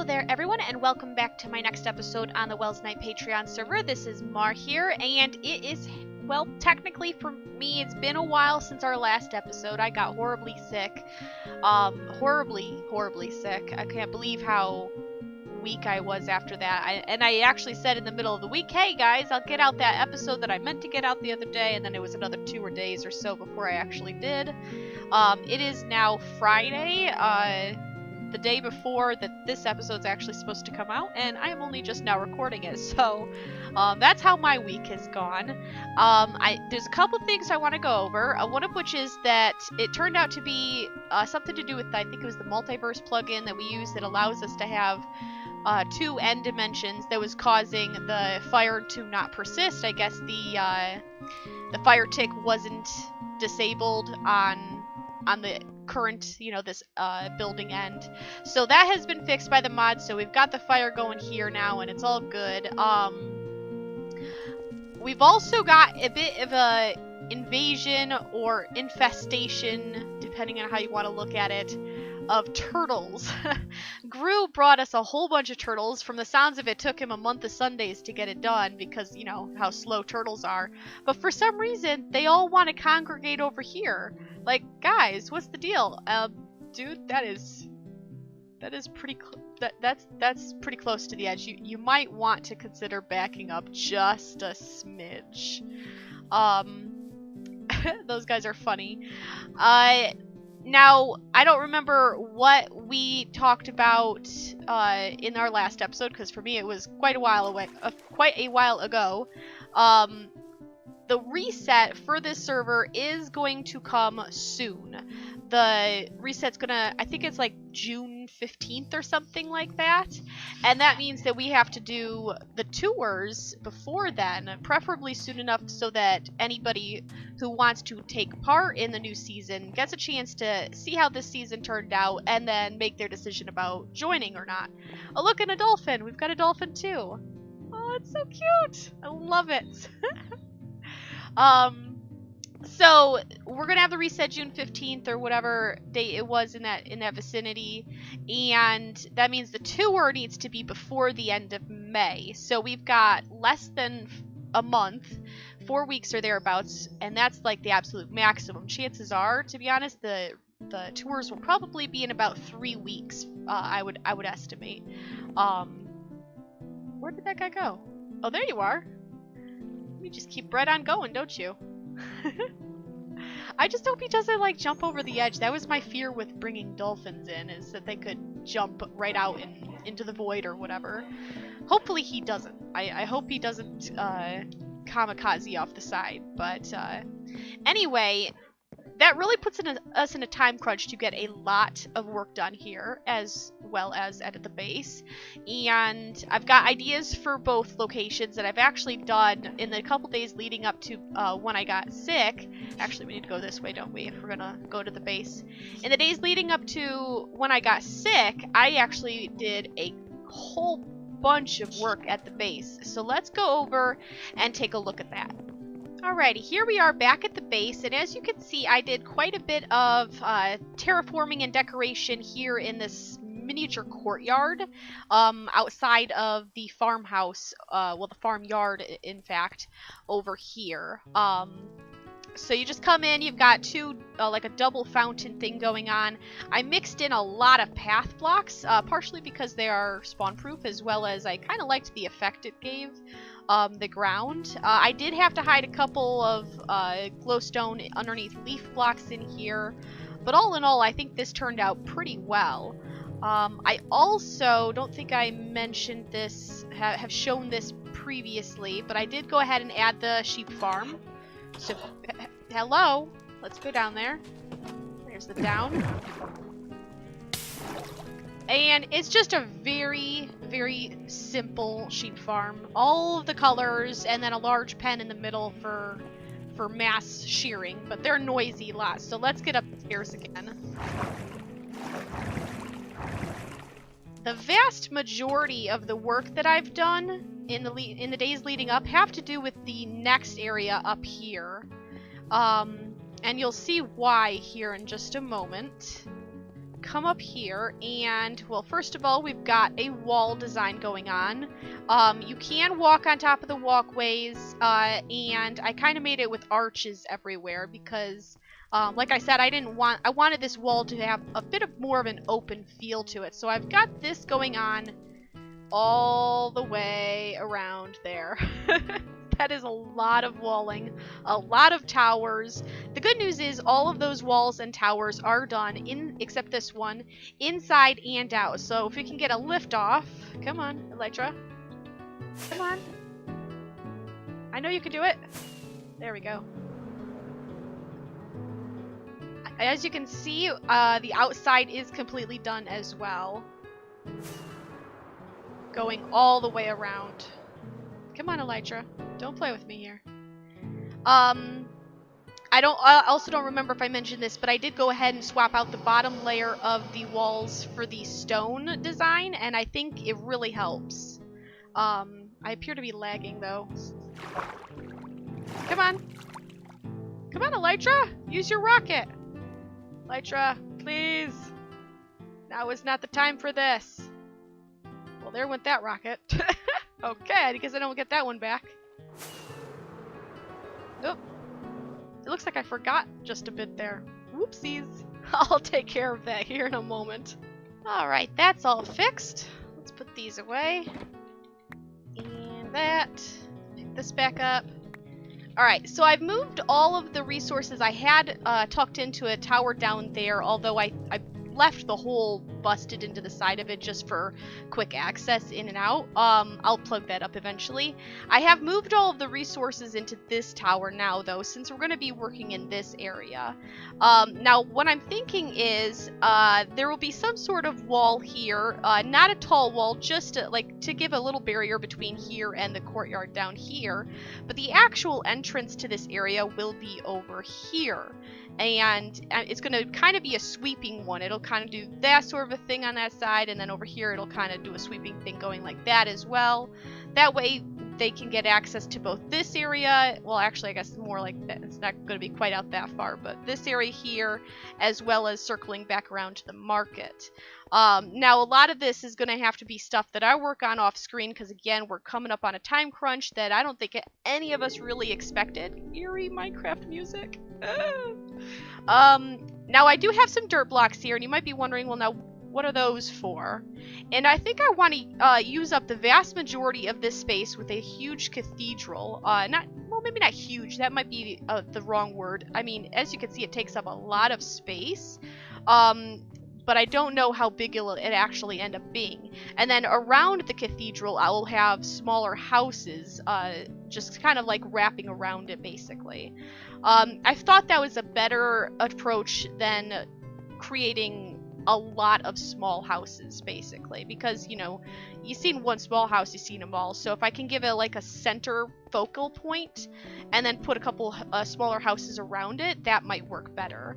Hello there everyone, and welcome back to my next episode on the Welsknight Patreon server. This is Mar here, and it is, well, technically for me, it's been a while since our last episode. I got horribly sick. Horribly sick. I can't believe how weak I was after that. And I actually said in the middle of the week, hey guys, I'll get out that episode that I meant to get out the other day, and then it was another 2 days or so before I actually did. It is now Friday, the day before that this episode's actually supposed to come out, and I am only just now recording it, so that's how my week has gone. There's a couple things I want to go over, one of which is that it turned out to be something to do with, I think it was the multiverse plugin that we use that allows us to have 2 end dimensions that was causing the fire to not persist. I guess the fire tick wasn't disabled on the current, this building end. So that has been fixed by the mod, so we've got the fire going here now, and it's all good. We've also got a bit of a invasion or infestation, depending on how you want to look at it, of turtles. Gru brought us a whole bunch of turtles. From the sounds of it, took him a month of Sundays to get it done because, how slow turtles are. But for some reason, they all want to congregate over here. Like, guys, what's the deal? Dude, that's pretty that's pretty close to the edge. You might want to consider backing up just a smidge. Those guys are funny. Now, I don't remember what we talked about in our last episode, because for me it was quite a while ago. The reset for this server is going to come soon. The reset's gonna, I think it's like June 15th or something like that. And that means that we have to do the tours before then, preferably soon enough so that anybody who wants to take part in the new season gets a chance to see how this season turned out and then make their decision about joining or not. Oh, look, and a dolphin! We've got a dolphin too. Oh, it's so cute! I love it! So we're gonna have the reset June 15th or whatever date it was in that vicinity, and that means the tour needs to be before the end of May. So we've got less than a month, 4 weeks or thereabouts, and that's like the absolute maximum. Chances are, to be honest, the tours will probably be in about 3 weeks. I would estimate. Where did that guy go? Oh, there you are. You just keep right on going, don't you? I just hope he doesn't, like, jump over the edge. That was my fear with bringing dolphins in, is that they could jump right out into the void or whatever. Hopefully he doesn't. I hope he doesn't kamikaze off the side. But anyway, that really puts us in a time crunch to get a lot of work done here, as well as edit the base. And I've got ideas for both locations that I've actually done in the couple days leading up to when I got sick. Actually, we need to go this way, don't we, if we're gonna go to the base. In the days leading up to when I got sick, I actually did a whole bunch of work at the base. So let's go over and take a look at that. Alrighty, here we are back at the base, and as you can see, I did quite a bit of terraforming and decoration here in this miniature courtyard outside of the farmhouse, well, the farmyard, in fact, over here. So you just come in, you've got like a double fountain thing going on. I mixed in a lot of path blocks, partially because they are spawn-proof, as well as I kind of liked the effect it gave the ground. I did have to hide a couple of glowstone underneath leaf blocks in here, but all in all, I think this turned out pretty well. I also don't think I mentioned this, have shown this previously, but I did go ahead and add the sheep farm. So, hello, let's go down there. There's the down. And it's just a very, very simple sheep farm. All of the colors, and then a large pen in the middle for mass shearing, but they're noisy lots. So let's get upstairs again. The vast majority of the work that I've done in the days leading up have to do with the next area up here. And you'll see why here in just a moment. come up here and, well, first of all, we've got a wall design going on. You can walk on top of the walkways, and I kind of made it with arches everywhere because, like I said, I wanted this wall to have a bit of more of an open feel to it. So I've got this going on all the way around there. That is a lot of walling, a lot of towers. The good news is all of those walls and towers are done, except this one, inside and out. So if we can get a lift off, come on, Elytra, come on. I know you can do it. There we go. As you can see, the outside is completely done as well. Going all the way around. Come on, Elytra. Don't play with me here. I also don't remember if I mentioned this, but I did go ahead and swap out the bottom layer of the walls for the stone design, and I think it really helps. I appear to be lagging, though. Come on. Come on, Elytra. Use your rocket. Elytra, please. Now is not the time for this. Well, there went that rocket. Okay, I guess I don't get that one back. Oop. It looks like I forgot just a bit there. Whoopsies. I'll take care of that here in a moment. Alright, that's all fixed. Let's put these away. And that. Pick this back up. Alright, so I've moved all of the resources I had tucked into a tower down there, although I left the hole busted into the side of it just for quick access in and out. I'll plug that up eventually. I have moved all of the resources into this tower now, though, since we're going to be working in this area. Now, what I'm thinking is there will be some sort of wall here, not a tall wall, just to give a little barrier between here and the courtyard down here, but the actual entrance to this area will be over here. And it's going to kind of be a sweeping one. It'll kind of do that sort of a thing on that side, and then over here it'll kind of do a sweeping thing going like that as well. That way they can get access to both this area, well, actually I guess more like that. It's not going to be quite out that far, but this area here, as well as circling back around to the market. Now, a lot of this is going to have to be stuff that I work on off screen, because again, we're coming up on a time crunch that I don't think any of us really expected. Eerie Minecraft music. Now I do have some dirt blocks here, and you might be wondering, well, now what are those for? And I think I want to use up the vast majority of this space with a huge cathedral. Maybe not huge, that might be the wrong word. I mean, as you can see, it takes up a lot of space. But I don't know how big it actually end up being. And then around the cathedral, I will have smaller houses, just kind of like wrapping around it, basically. I thought that was a better approach than creating a lot of small houses, basically, because, you know, you've seen one small house, you've seen them all. So if I can give it like a center focal point and then put a couple smaller houses around it, that might work better.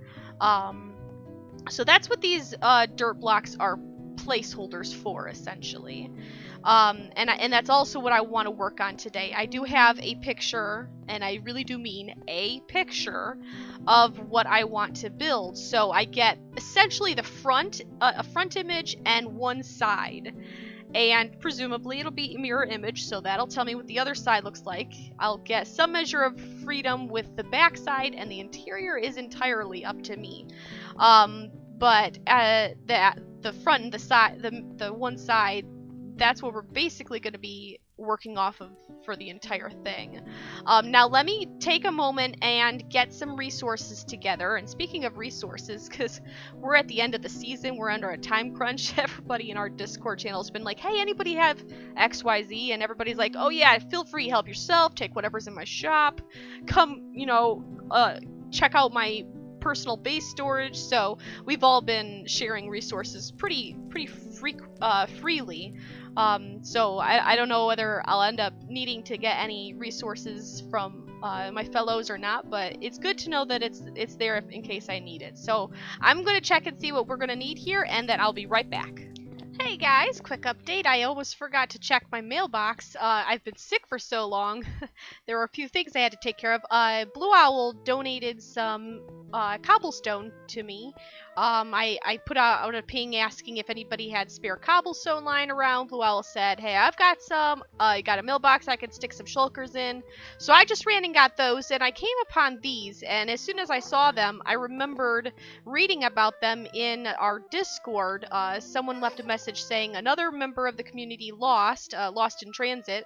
So that's what these dirt blocks are placeholders for, essentially. And that's also what I want to work on today. I do have a picture, and I really do mean a picture, of what I want to build. So I get essentially the front, a front image, and one side. And presumably it'll be a mirror image, so that'll tell me what the other side looks like. I'll get some measure of freedom with the back side, and the interior is entirely up to me. But the front and the side, the one side, that's what we're basically going to be working off of for the entire thing. Now let me take a moment and get some resources together. And speaking of resources, because we're at the end of the season, we're under a time crunch. Everybody in our Discord channel has been like, hey, anybody have XYZ? And everybody's like, oh yeah, feel free, help yourself, take whatever's in my shop, come, you know, check out my personal base storage. So we've all been sharing resources pretty freely. So I don't know whether I'll end up needing to get any resources from my fellows or not, but it's good to know that it's there in case I need it. So I'm going to check and see what we're going to need here, and then I'll be right back. Hey guys, quick update. I almost forgot to check my mailbox. I've been sick for so long. There were a few things I had to take care of. Blue Owl donated some cobblestone to me. I put out a ping asking if anybody had spare cobblestone lying around. Luella said, hey, I've got some. You got a mailbox I could stick some shulkers in. So I just ran and got those, and I came upon these, and as soon as I saw them, I remembered reading about them in our Discord. Someone left a message saying another member of the community lost in transit.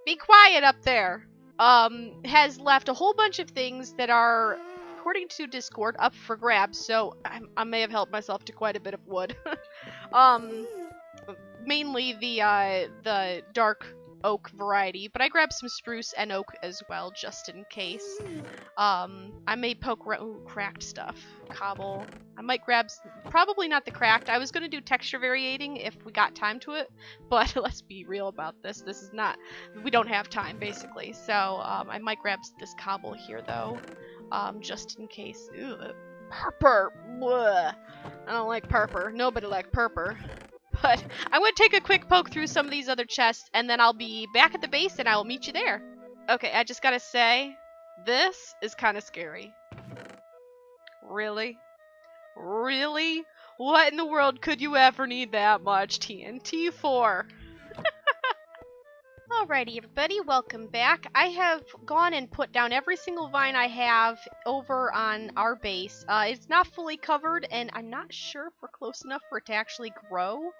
Be quiet up there. Has left a whole bunch of things that are, according to Discord, up for grabs, so I may have helped myself to quite a bit of wood. Mainly the dark oak variety, but I grabbed some spruce and oak as well, just in case. I may poke cracked stuff. Cobble. I might grab, probably not the cracked. I was going to do texture variating if we got time to it, but let's be real about this. This is not, we don't have time, basically. So, I might grab this cobble here, though, just in case. Ew, purple. Bleh. I don't like purple. Nobody likes purple. But I'm going to take a quick poke through some of these other chests, and then I'll be back at the base, and I will meet you there. Okay, I just gotta say, this is kind of scary. Really? Really? What in the world could you ever need that much TNT for? Alrighty, everybody, welcome back. I have gone and put down every single vine I have over on our base. It's not fully covered, and I'm not sure if we're close enough for it to actually grow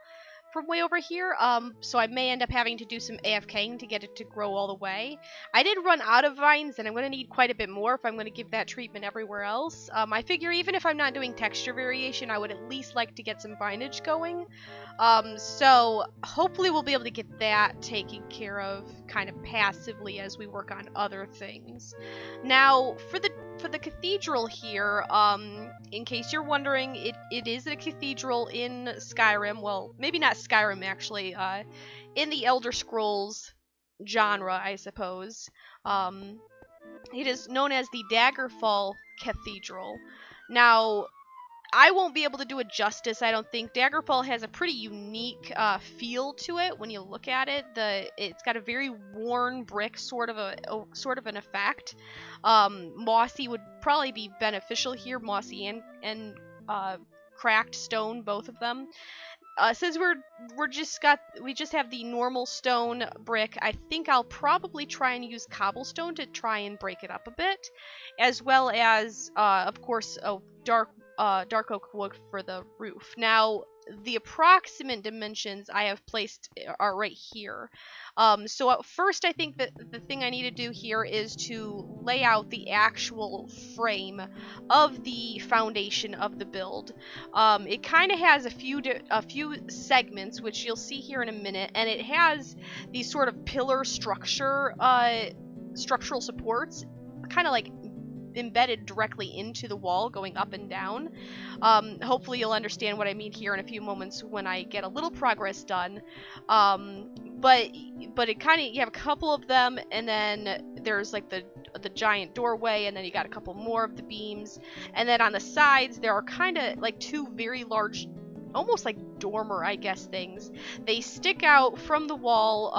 from way over here, so I may end up having to do some AFKing to get it to grow all the way. I did run out of vines, and I'm going to need quite a bit more if I'm going to give that treatment everywhere else. I figure even if I'm not doing texture variation, I would at least like to get some vinage going. So hopefully we'll be able to get that taken care of kind of passively as we work on other things. Now, for the cathedral here, in case you're wondering, it is a cathedral in Skyrim. Well, maybe not Skyrim, actually. In the Elder Scrolls genre, I suppose. It is known as the Daggerfall Cathedral. Now, I won't be able to do it justice, I don't think. Daggerfall has a pretty unique feel to it when you look at it. It's got a very worn brick sort of an effect. Mossy would probably be beneficial here, mossy and cracked stone, both of them. Since we just have the normal stone brick, I think I'll probably try and use cobblestone to try and break it up a bit, as well as, of course, dark oak wood for the roof. Now, the approximate dimensions I have placed are right here. So at first, I think that the thing I need to do here is to lay out the actual frame of the foundation of the build. It kind of has a few segments, which you'll see here in a minute, and it has these sort of pillar structural supports, kind of like embedded directly into the wall, going up and down. Hopefully you'll understand what I mean here in a few moments when I get a little progress done. But it kind of, you have a couple of them, and then there's like the giant doorway, and then you got a couple more of the beams, and then on the sides there are kind of like two very large, almost like dormer, I guess, things. They stick out from the wall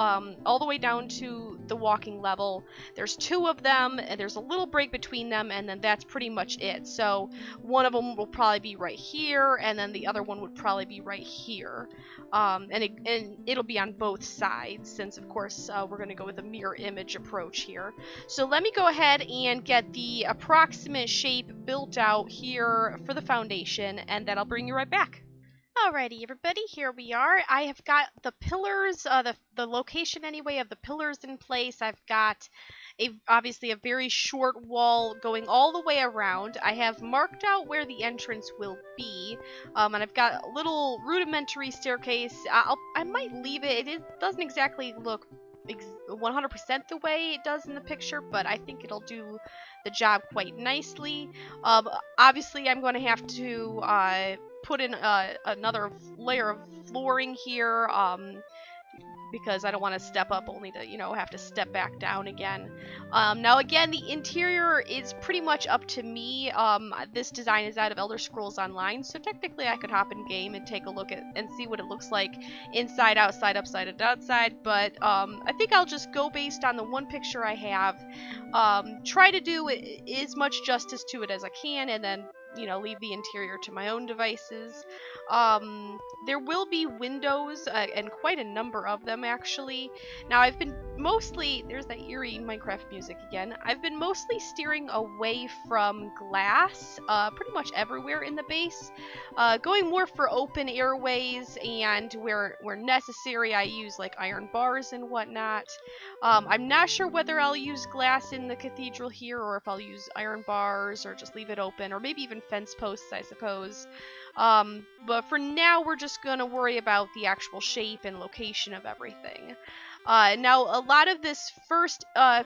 all the way down to the walking level. There's two of them, and there's a little break between them, and then that's pretty much it. So one of them will probably be right here, and then the other one would probably be right here. And it'll be on both sides, since of course we're going to go with a mirror image approach here. So let me go ahead and get the approximate shape built out here for the foundation, and then I'll bring you right back. Alrighty, everybody, here we are. I have got the pillars, the location anyway of the pillars in place. I've got obviously a very short wall going all the way around. I have marked out where the entrance will be, and I've got a little rudimentary staircase. I might leave it. It doesn't exactly look 100% the way it does in the picture, but I think it'll do the job quite nicely. Obviously, I'm going to have to put in another layer of flooring here, because I don't want to step up only to, you know, have to step back down again. Now again, the interior is pretty much up to me. This design is out of Elder Scrolls Online, so technically I could hop in game and take a look at and see what it looks like inside, outside, upside, and downside, but I think I'll just go based on the one picture I have, try to do as much justice to it as I can, and then, you know, leave the interior to my own devices. There will be windows, and quite a number of them, actually. Now, I've been mostly, there's that eerie Minecraft music again, I've been mostly steering away from glass, pretty much everywhere in the base, going more for open airways, and where necessary, I use, like, iron bars and whatnot. I'm not sure whether I'll use glass in the cathedral here, or if I'll use iron bars, or just leave it open, or maybe even fence posts, I suppose. But for now, we're just going to worry about the actual shape and location of everything. Now, a lot of this first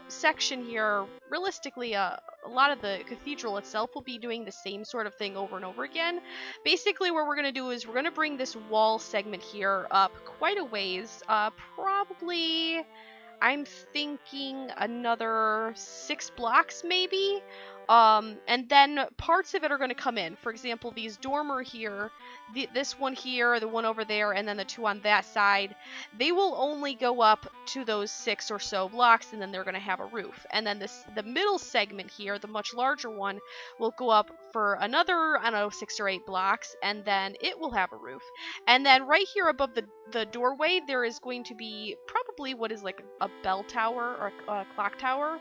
section here, realistically, a lot of the cathedral itself will be doing the same sort of thing over and over again. Basically, what we're going to do is we're going to bring this wall segment here up quite a ways, probably, I'm thinking another 6 blocks maybe, and then parts of it are going to come in. For example, these dormer here, this one here, the one over there, and then the 2 on that side, they will only go up to those 6 or so blocks, and then they're going to have a roof. And then the middle segment here, the much larger one, will go up for another, I don't know, 6 or 8 blocks, and then it will have a roof. And then right here above the doorway, there is going to be probably what is like a bell tower or a clock tower,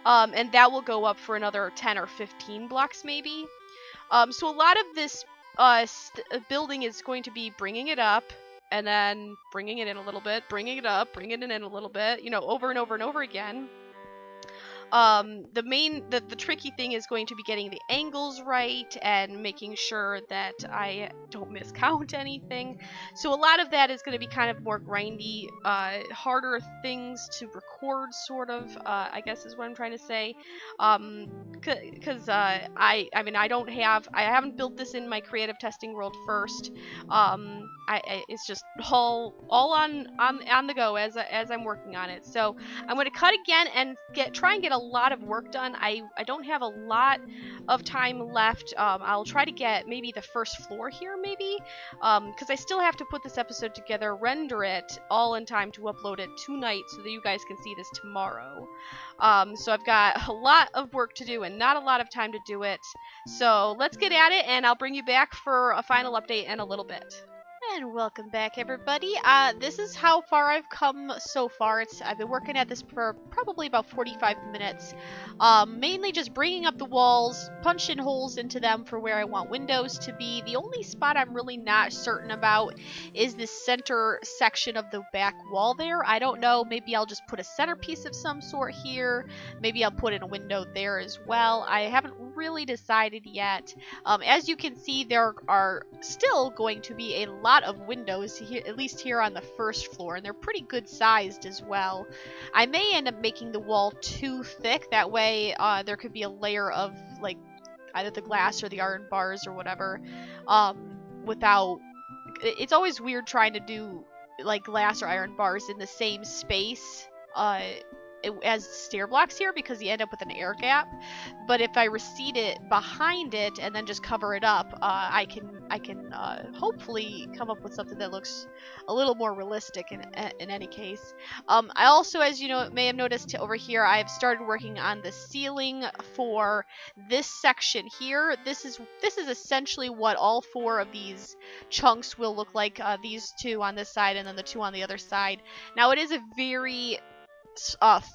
and that will go up for another 10 or 15 blocks maybe. So a lot of this building is going to be bringing it up, and then bringing it in a little bit, bringing it up, bringing it in a little bit, you know, over and over and over again. The tricky thing is going to be getting the angles right and making sure that I don't miscount anything. So a lot of that is going to be kind of more grindy, harder things to record, sort of, I guess is what I'm trying to say. Because I mean, I haven't built this in my creative testing world first. It's just all on the go as I'm working on it. So I'm going to cut again and try and get a lot of work done. I don't have a lot of time left. I'll try to get maybe the first floor here, maybe, because I still have to put this episode together, render it all in time to upload it tonight so that you guys can see this tomorrow. So I've got a lot of work to do and not a lot of time to do it. So let's get at it, and I'll bring you back for a final update in a little bit. And welcome back, everybody. This is how far I've come so far. I've been working at this for probably about 45 minutes. Mainly just bringing up the walls, punching holes into them for where I want windows to be. The only spot I'm really not certain about is this center section of the back wall there. I don't know, maybe I'll just put a centerpiece of some sort here. Maybe I'll put in a window there as well. I haven't really decided yet. As you can see, there are still going to be a lot of windows here, at least here on the first floor, and they're pretty good sized as well. I may end up making the wall too thick, that way there could be a layer of like either the glass or the iron bars or whatever, without, it's always weird trying to do like glass or iron bars in the same space as stair blocks here, because you end up with an air gap. But if I recede it behind it and then just cover it up, I can hopefully come up with something that looks a little more realistic in any case. I also, as you know, may have noticed over here, I've started working on the ceiling for this section here. This is essentially what all 4 of these chunks will look like. These 2 on this side and then the 2 on the other side. Now it is a very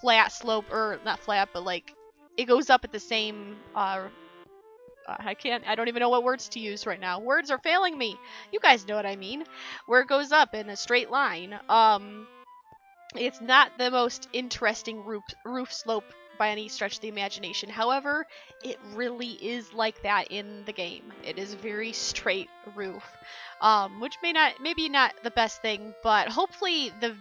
flat slope, or not flat, but like it goes up at the same I don't even know what words to use right now. Words are failing me. You guys know what I mean. Where it goes up in a straight line. It's not the most interesting roof slope by any stretch of the imagination. However, it really is like that in the game. It is a very straight roof, which maybe not the best thing, but hopefully the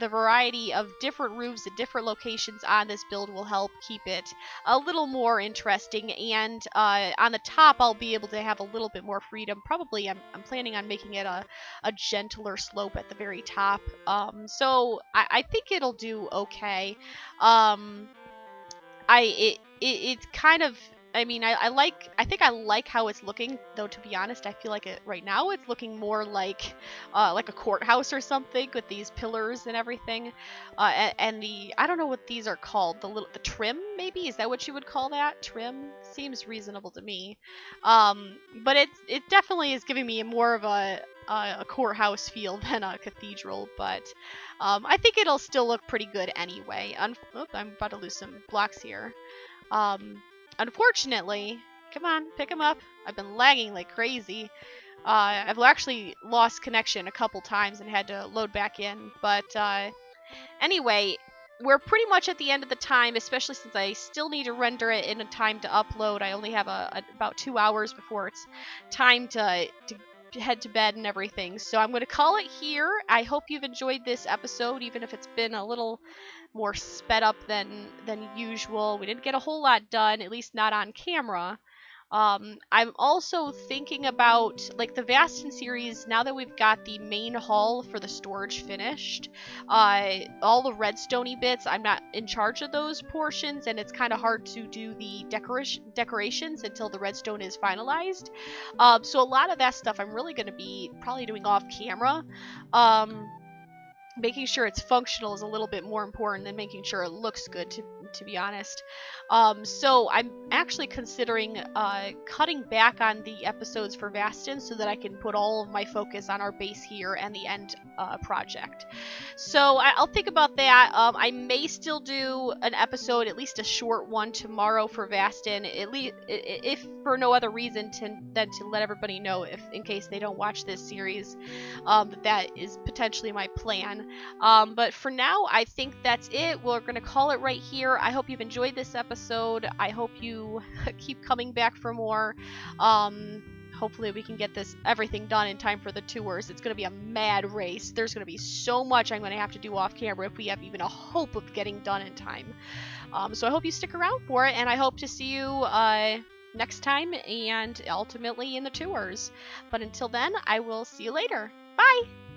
variety of different roofs at different locations on this build will help keep it a little more interesting. And on the top, I'll be able to have a little bit more freedom. Probably, I'm planning on making it a gentler slope at the very top. So I think it'll do okay. It's kind of, I mean, I think I like how it's looking, though, to be honest. I feel like right now it's looking more like a courthouse or something with these pillars and everything. And I don't know what these are called, the trim, maybe? Is that what you would call that? Trim? Seems reasonable to me. But it definitely is giving me more of a courthouse feel than a cathedral, but I think it'll still look pretty good anyway. I'm about to lose some blocks here. Unfortunately, come on, pick them up. I've been lagging like crazy. I've actually lost connection a couple times and had to load back in, but anyway, we're pretty much at the end of the time, especially since I still need to render it in a time to upload. I only have about 2 hours before it's time to head to bed and everything. So I'm going to call it here. I hope you've enjoyed this episode, even if it's been a little more sped up than usual. We didn't get a whole lot done, at least not on camera. I'm also thinking about, like, the Vastin series, now that we've got the main hall for the storage finished, all the redstone-y bits, I'm not in charge of those portions, and it's kind of hard to do the decorations until the redstone is finalized. So a lot of that stuff I'm really going to be probably doing off camera. Making sure it's functional is a little bit more important than making sure it looks good, to be honest. So I'm actually considering cutting back on the episodes for Vastin so that I can put all of my focus on our base here and the end project. So I'll think about that. I may still do an episode, at least a short one, tomorrow for Vastin, at least if for no other reason than to let everybody know, if in case they don't watch this series, that is potentially my plan. But for now, I think that's it. We're going to call it right here. I hope you've enjoyed this episode. I hope you keep coming back for more. Hopefully we can get everything done in time for the tours. It's going to be a mad race. There's going to be so much I'm going to have to do off camera if we have even a hope of getting done in time. So I hope you stick around for it, and I hope to see you next time and ultimately in the tours. But until then, I will see you later. Bye!